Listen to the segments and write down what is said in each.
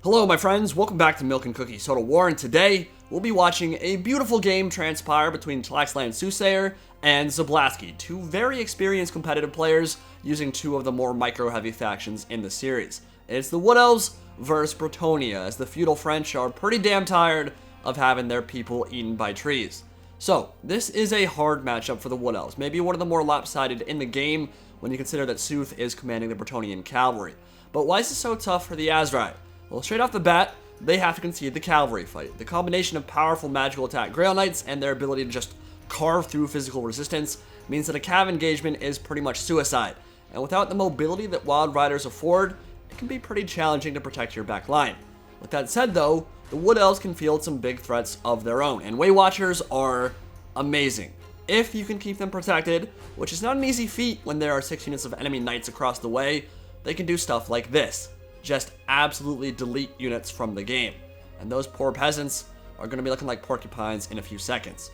Hello my friends, welcome back to Milk and Cookies Total War, and today we'll be watching a beautiful game transpire between Tlaxtlan Soothsayer and Zeblasky, two very experienced competitive players using two of the more micro-heavy factions in the series. It's the Wood Elves versus Bretonnia, as the feudal French are pretty damn tired of having their people eaten by trees. So, this is a hard matchup for the Wood Elves, maybe one of the more lopsided in the game when you consider that Sooth is commanding the Bretonnian cavalry. But why is this so tough for the Azrai? Well, straight off the bat, they have to concede the cavalry fight. The combination of powerful magical attack Grail Knights and their ability to just carve through physical resistance means that a cav engagement is pretty much suicide. And without the mobility that Wild Riders afford, it can be pretty challenging to protect your back line. With that said though, the Wood Elves can field some big threats of their own, and Way Watchers are amazing. If you can keep them protected, which is not an easy feat when there are 6 units of enemy knights across the way, they can do stuff like this. Just absolutely delete units from the game. And those poor peasants are going to be looking like porcupines in a few seconds.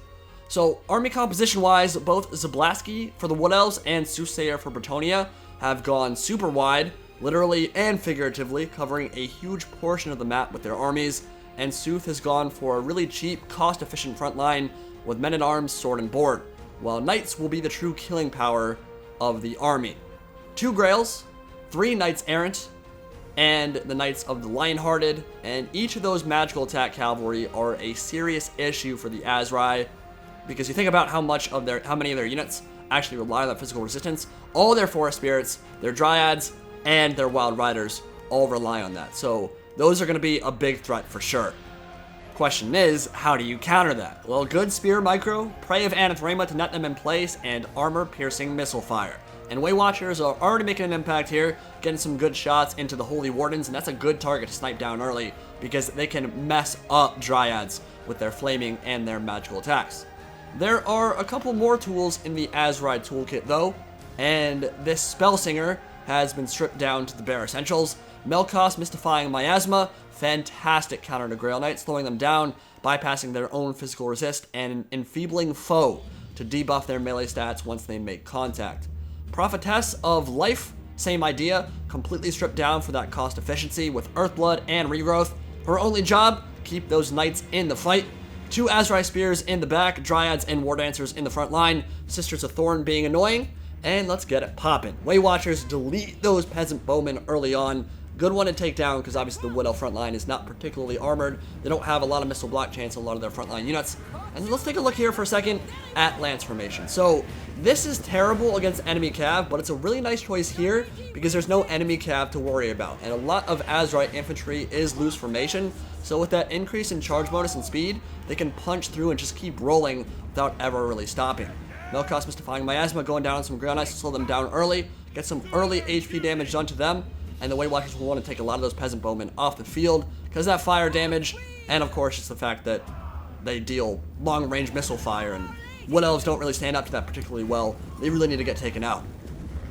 So, army composition wise, both Zeblasky for the Wood Elves and Soothsayer for Bretonnia have gone super wide, literally and figuratively, covering a huge portion of the map with their armies, and Sooth has gone for a really cheap, cost-efficient front line with men-at-arms, sword, and board, while knights will be the true killing power of the army. 2 Grails, 3 Knights Errant, and the Knights of the Lionhearted, and each of those magical attack cavalry are a serious issue for the Azrai, because you think about how many of their units actually rely on that physical resistance. All their forest spirits, their dryads, and their wild riders all rely on that. So those are going to be a big threat for sure. Question is, how do you counter that? Well, good spear micro, Prey of Anathema to net them in place, and armor piercing missile fire. And Way Watchers are already making an impact here, getting some good shots into the Holy Wardens, and that's a good target to snipe down early, because they can mess up Dryads with their flaming and their magical attacks. There are a couple more tools in the Azrai toolkit though, and this Spell Singer has been stripped down to the bare essentials. Melkoth's Mystifying Miasma, fantastic counter to Grail Knight, slowing them down, bypassing their own physical resist, and an Enfeebling Foe to debuff their melee stats once they make contact. Prophetess of Life, same idea, completely stripped down for that cost efficiency with Earthblood and Regrowth. Her only job, keep those knights in the fight. 2 Azrai Spears in the back, Dryads and War Dancers in the front line, Sisters of Thorn being annoying, and let's get it poppin'. Way Watchers delete those Peasant Bowmen early on. Good one to take down because obviously the Wood Elf front line is not particularly armored. They don't have a lot of missile block chance in a lot of their frontline units. And let's take a look here for a second at Lance Formation. So this is terrible against enemy cav, but it's a really nice choice here because there's no enemy cav to worry about. And a lot of Azrai infantry is loose formation. So with that increase in charge bonus and speed, they can punch through and just keep rolling without ever really stopping. Melkoth's Mystifying Miasma going down on some Grail Knights to slow them down early, get some early HP damage done to them, and the Way Watchers will want to take a lot of those Peasant Bowmen off the field because of that fire damage, and of course it's the fact that they deal long-range missile fire, and Wood Elves don't really stand up to that particularly well. They really need to get taken out.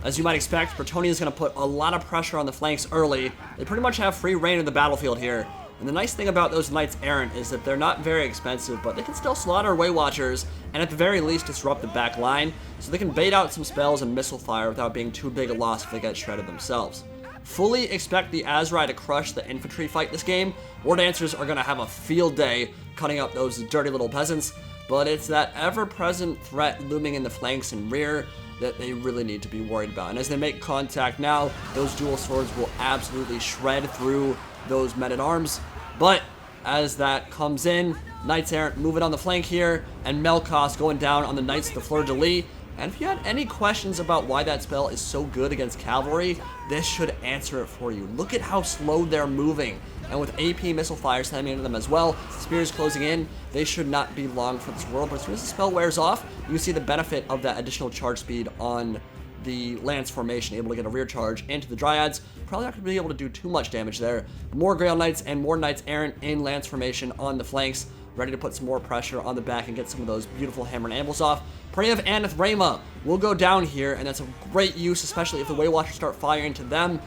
As you might expect, Bretonnia is going to put a lot of pressure on the flanks early. They pretty much have free reign of the battlefield here, and the nice thing about those Knights Errant is that they're not very expensive, but they can still slaughter Way Watchers, and at the very least disrupt the back line, so they can bait out some spells and missile fire without being too big a loss if they get shredded themselves. Fully expect the Azrai to crush the infantry fight this game. War Dancers are going to have a field day cutting up those dirty little peasants, but it's that ever-present threat looming in the flanks and rear that they really need to be worried about. And as they make contact now, those dual swords will absolutely shred through those men-at-arms. But as that comes in, Knights Errant moving on the flank here, and Melkoth going down on the Knights of the Fleur-de-Lis. And if you had any questions about why that spell is so good against cavalry, this should answer it for you. Look at how slow they're moving. And with AP missile fire slamming into them as well, spears closing in, they should not be long for this world. But as soon as the spell wears off, you see the benefit of that additional charge speed on the Lance Formation, able to get a rear charge into the Dryads. Probably not going to be able to do too much damage there. More Grail Knights and more Knights Errant in Lance Formation on the flanks, ready to put some more pressure on the back and get some of those beautiful hammer and anvils off. Prey of Anathema will go down here, and that's a great use, especially if the Way Watchers start firing into them.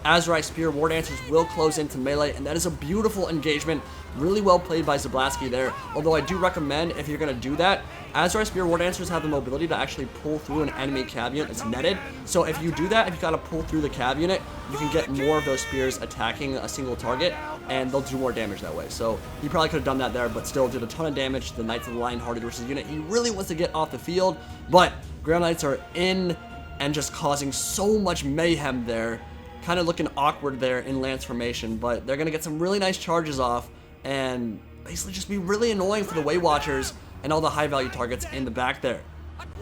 Azrai Spear War Dancers will close into melee, and that is a beautiful engagement. Really well played by Zeblasky there. Although I do recommend, if you're going to do that, Azrai Spear War Dancers have the mobility to actually pull through an enemy cav unit. It's netted. So if you do that, if you got to pull through the cav unit, you can get more of those spears attacking a single target, and they'll do more damage that way. So he probably could have done that there, but still did a ton of damage to the Knights of the Lion-Hearted versus unit. He really wants to get off the field, but Grail Knights are in and just causing so much mayhem there. Kind of looking awkward there in Lance formation, but they're going to get some really nice charges off and basically just be really annoying for the Way Watchers and all the high-value targets in the back there.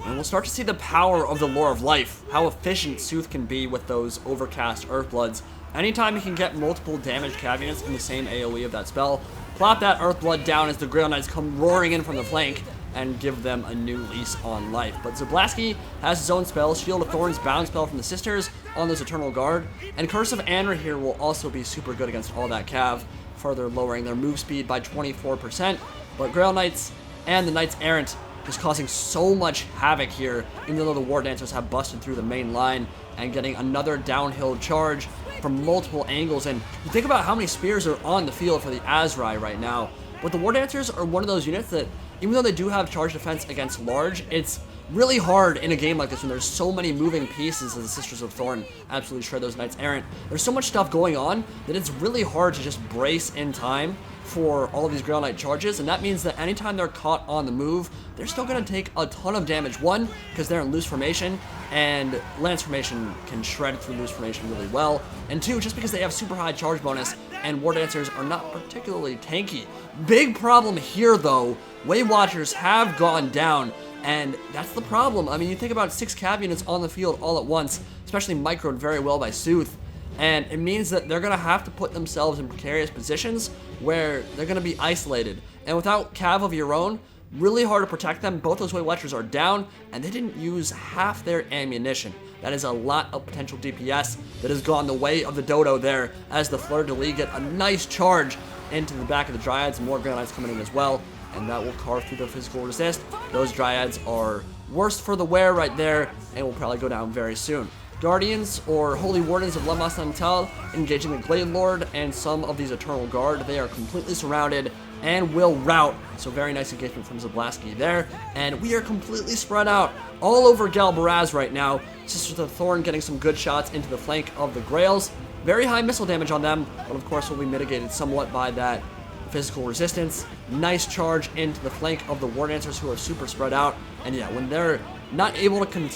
And we'll start to see the power of the Lore of Life, how efficient Sooth can be with those Overcast Earthbloods. Anytime you can get multiple damage cav units in the same AoE of that spell, plop that Earthblood down as the Grail Knights come roaring in from the flank and give them a new lease on life. But Zeblasky has his own spells, Shield of Thorns, Bound Spell from the Sisters on those Eternal Guard, and Curse of Anra here will also be super good against all that cav, further lowering their move speed by 24%. But Grail Knights and the Knights Errant just causing so much havoc here, even though the War Dancers have busted through the main line and getting another downhill charge from multiple angles. And you think about how many spears are on the field for the Azrai right now, but the War Dancers are one of those units that, even though they do have charge defense against large, it's really hard in a game like this when there's so many moving pieces as the Sisters of Thorn absolutely shred those Knights Errant. There's so much stuff going on that it's really hard to just brace in time for all of these Grail Knight charges, and that means that anytime they're caught on the move, they're still going to take a ton of damage. One, because they're in loose formation, and Lance formation can shred through loose formation really well, and two, just because they have super high charge bonus, and War Dancers are not particularly tanky. Big problem here, though, Way Watchers have gone down, and that's the problem. I mean, you think about 6 cav units on the field all at once, especially microed very well by Sooth, and it means that they're going to have to put themselves in precarious positions where they're going to be isolated. And without cav of your own, really hard to protect them. Both those Way Watchers are down, and they didn't use half their ammunition. That is a lot of potential DPS that has gone the way of the Dodo there, as the Fleur-de-Lis get a nice charge into the back of the Dryads. More Grail Knights coming in as well, and that will carve through the physical resist. Those Dryads are worst for the wear right there, and will probably go down very soon. Guardians, or Holy Wardens of La Masantal, engaging the Glade Lord and some of these Eternal Guard. They are completely surrounded and will rout. So very nice engagement from Zeblasky there. And we are completely spread out all over Galbaraz right now. Sisters of the Thorn getting some good shots into the flank of the Grails. Very high missile damage on them, but of course will be mitigated somewhat by that physical resistance. Nice charge into the flank of the War Dancers, who are super spread out. And yeah, when they're not able to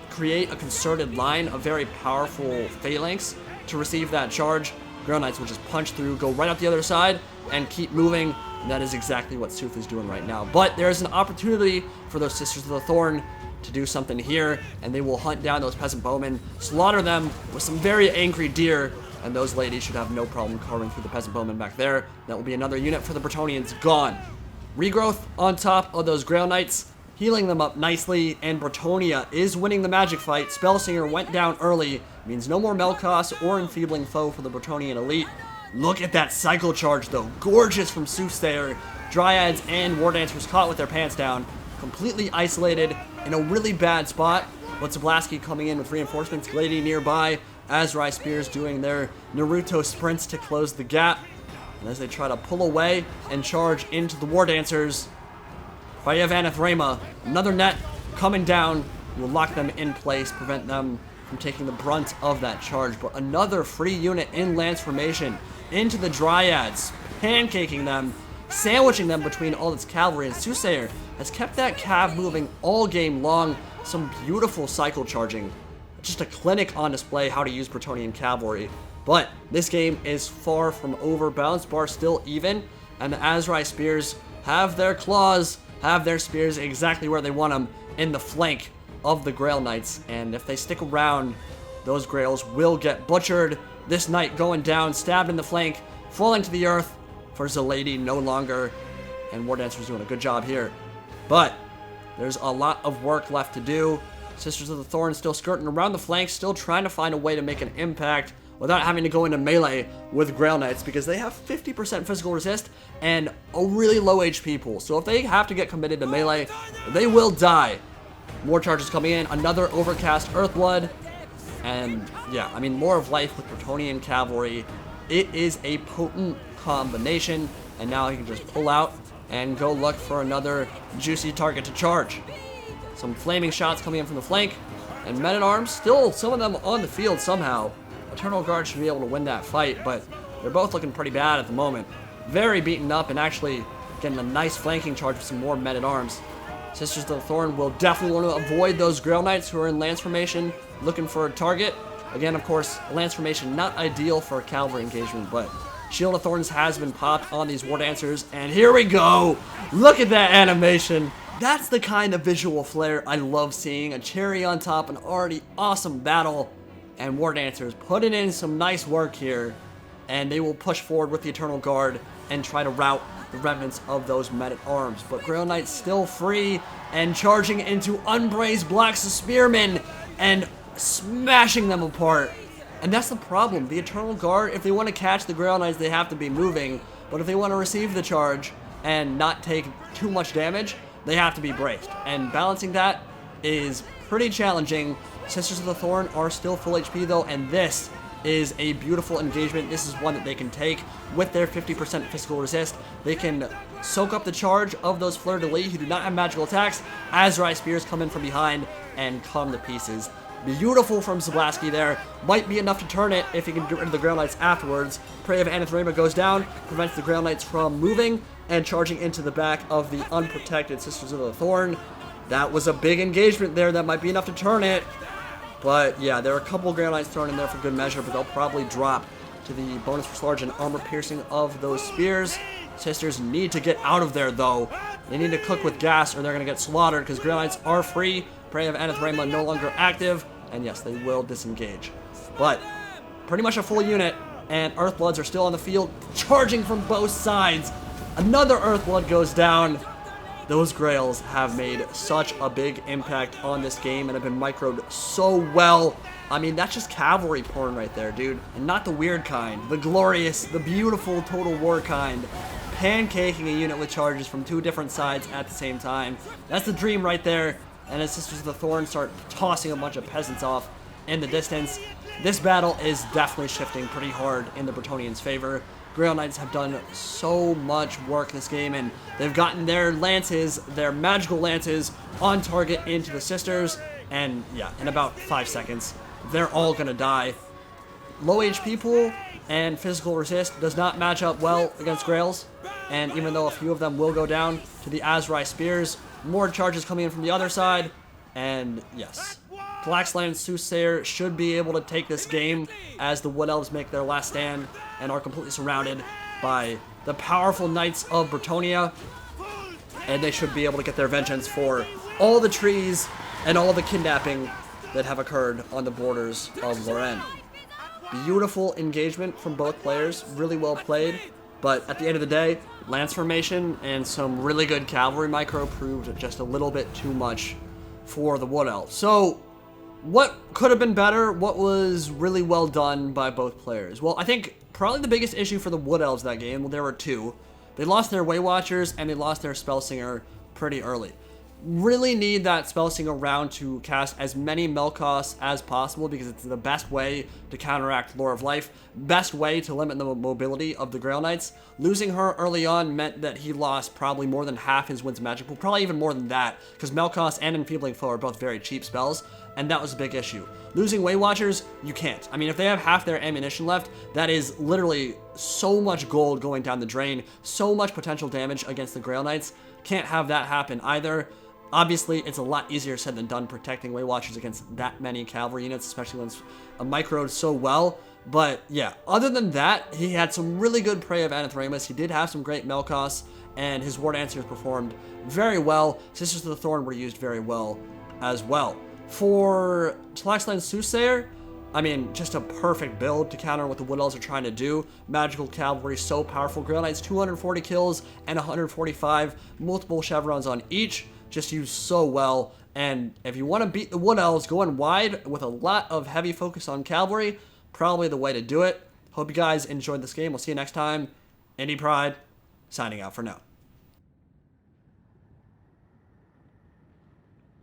create a concerted line of very powerful phalanx to receive that charge, Grail Knights will just punch through, go right up the other side, and keep moving. And that is exactly what Sooth is doing right now. But there's an opportunity for those Sisters of the Thorn to do something here, and they will hunt down those peasant bowmen, slaughter them with some very angry deer, and those ladies should have no problem carving through the peasant bowmen back there. That will be another unit for the Bretonnians gone. Regrowth on top of those Grail Knights, healing them up nicely, and Bretonnia is winning the magic fight. Spellsinger went down early, means no more Melkos or enfeebling foe for the Bretonnian elite. Look at that cycle charge though, gorgeous from Soothsayer. Dryads and War Dancers caught with their pants down, completely isolated in a really bad spot. But Zeblasky coming in with reinforcements, Glady nearby, Azrai Spears doing their Naruto sprints to close the gap. And as they try to pull away and charge into the War Dancers, Fire Vanathrema, another net coming down, will lock them in place, prevent them from taking the brunt of that charge. But another free unit in Lance formation into the Dryads, pancaking them, sandwiching them between all its cavalry, and Soothsayer has kept that cav moving all game long. Some beautiful cycle charging. Just a clinic on display how to use Bretonnian cavalry. But this game is far from over. Balance bar still even, and the Azrai Spears have their claws, have their spears exactly where they want them, in the flank of the Grail Knights. And if they stick around, those Grails will get butchered. This Knight going down, stabbed in the flank, falling to the earth for Zalady no longer. And War Dancer's doing a good job here. But there's a lot of work left to do. Sisters of the Thorn still skirting around the flanks, still trying to find a way to make an impact without having to go into melee with Grail Knights, because they have 50% physical resist and a really low HP pool. So if they have to get committed to melee, they will die. More charges coming in. Another Overcast Earthblood. And yeah, I mean, more of life with Bretonnian cavalry. It is a potent combination, and now he can just pull out and go look for another juicy target to charge. Some flaming shots coming in from the flank, and men-at-arms, still some of them on the field somehow. Eternal Guard should be able to win that fight, but they're both looking pretty bad at the moment. Very beaten up, and actually getting a nice flanking charge with some more men-at-arms. Sisters of the Thorn will definitely want to avoid those Grail Knights who are in lance formation, looking for a target. Again, of course, lance formation not ideal for a cavalry engagement, but Shield of Thorns has been popped on these War Dancers, and here we go! Look at that animation! That's the kind of visual flair I love seeing. A cherry on top, an already awesome battle, and War Dancers putting in some nice work here, and they will push forward with the Eternal Guard and try to rout the remnants of those men-at-arms. But Grail Knights still free and charging into Unbraced Black Spearmen and smashing them apart. And that's the problem. The Eternal Guard, if they want to catch the Grail Knights, they have to be moving. But if they want to receive the charge and not take too much damage, they have to be braced. And balancing that is pretty challenging. Sisters of the Thorn are still full HP though, and this is a beautiful engagement. This is one that they can take with their 50% physical resist. They can soak up the charge of those fleur-de-lis who do not have magical attacks. Azrai Spears come in from behind and come to pieces. Beautiful from Zeblasky there. Might be enough to turn it if he can get rid of the Grail Knights afterwards. Prey of Anathema goes down, prevents the Grail Knights from moving and charging into the back of the unprotected Sisters of the Thorn. That was a big engagement there. That might be enough to turn it. But yeah, there are a couple Grail Knights thrown in there for good measure, but they'll probably drop to the bonus for large and armor piercing of those spears. Sisters need to get out of there though. They need to cook with gas or they're going to get slaughtered because Grail Knights are free. Prey of Anathema no longer active. And yes, they will disengage. But pretty much a full unit, and Earthbloods are still on the field, charging from both sides. Another Earthblood goes down. Those Grails have made such a big impact on this game and have been microed so well. I mean, that's just cavalry porn right there, dude. And not the weird kind. The glorious, the beautiful Total War kind. Pancaking a unit with charges from two different sides at the same time. That's the dream right there. And as Sisters of the Thorn start tossing a bunch of peasants off in the distance, this battle is definitely shifting pretty hard in the Bretonnians' favor. Grail Knights have done so much work in this game, and they've gotten their lances, their magical lances, on target into the Sisters, and yeah, in about 5 seconds, they're all gonna die. Low HP pool and physical resist does not match up well against Grails, and even though a few of them will go down to the Azrai Spears, more charges coming in from the other side, and yes, Tlaxtlan Soothsayer should be able to take this game as the Wood Elves make their last stand and are completely surrounded by the powerful Knights of Bretonnia, and they should be able to get their vengeance for all the trees and all the kidnapping that have occurred on the borders of Loren. Beautiful engagement from both players, really well played. But at the end of the day, lance formation and some really good cavalry micro proved just a little bit too much for the Wood Elves. So, what could have been better? What was really well done by both players? Well, I think probably the biggest issue for the Wood Elves that game, well, there were two. They lost their Way Watchers and they lost their Spellsinger pretty early. Really need that Spellsinger round to cast as many Melkoths as possible because it's the best way to counteract Lore of Life, best way to limit the mobility of the Grail Knights. Losing her early on meant that he lost probably more than half his Winds Magic Pool, probably even more than that, because Melkoths and Enfeebling Foe are both very cheap spells, and that was a big issue. Losing Way Watchers, you can't. I mean, if they have half their ammunition left, that is literally so much gold going down the drain, so much potential damage against the Grail Knights. Can't have that happen either. Obviously, it's a lot easier said than done protecting Way Watchers against that many cavalry units, especially when it's microed so well. But yeah, other than that, he had some really good Prey of Anathema. He did have some great Melkoths, and his War Dancers performed very well. Sisters of the Thorn were used very well as well. For Tlaxtlan Soothsayer, I mean, just a perfect build to counter what the Wood Elves are trying to do. Magical Cavalry, so powerful. Grail Knights, 240 kills and 145, multiple chevrons on each. Just used so well, and if you want to beat the Wood Elves going wide with a lot of heavy focus on cavalry, probably the way to do it. Hope you guys enjoyed this game. We'll see you next time. Indie Pride, signing out for now.